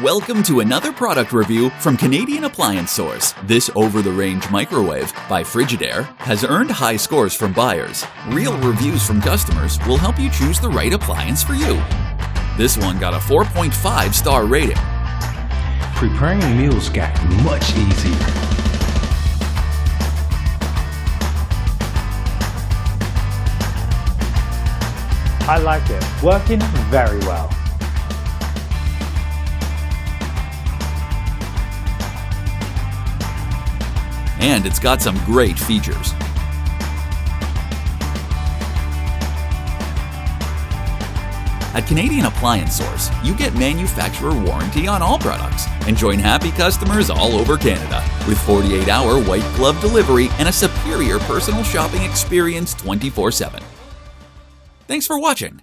Welcome to another product review from Canadian Appliance Source. This over-the-range microwave by Frigidaire has earned high scores from buyers. Real reviews from customers will help you choose the right appliance for you. This one got a 4.5-star rating. Preparing meals got much easier. I like it. Working very well. And it's got some great features. At Canadian Appliance Source, you get manufacturer warranty on all products and join happy customers all over Canada with 48-hour white glove delivery and a superior personal shopping experience 24/7. Thanks for watching.